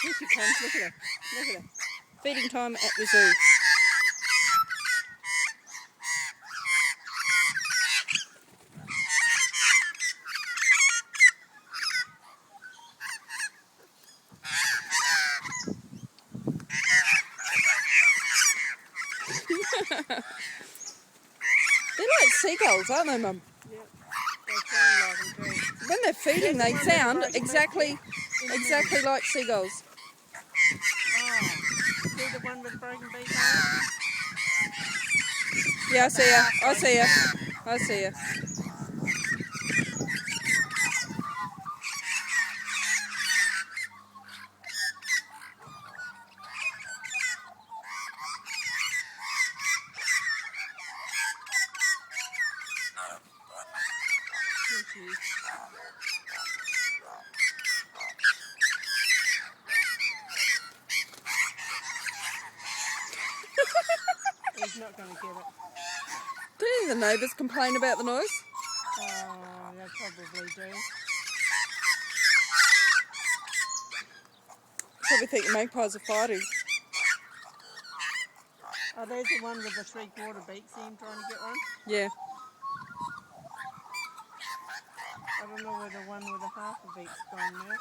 Here she comes, look at her. Look at her. Feeding time at the zoo. They're like seagulls, aren't they, Mum? Yeah, they sound like them too. When they're feeding, they There's one sound that broke exactly like seagulls. Oh, see the one with the broken beak on it? Yeah, I see her. I see her. I see her. Here she is. He's not going to get it. Do any of the neighbours complain about the noise? Oh, they probably do. Probably think the magpies are fighting. Oh, there's the one with the 3/4 beak. See him trying to get one? Yeah. I don't know where the one with a half a beak's gone now.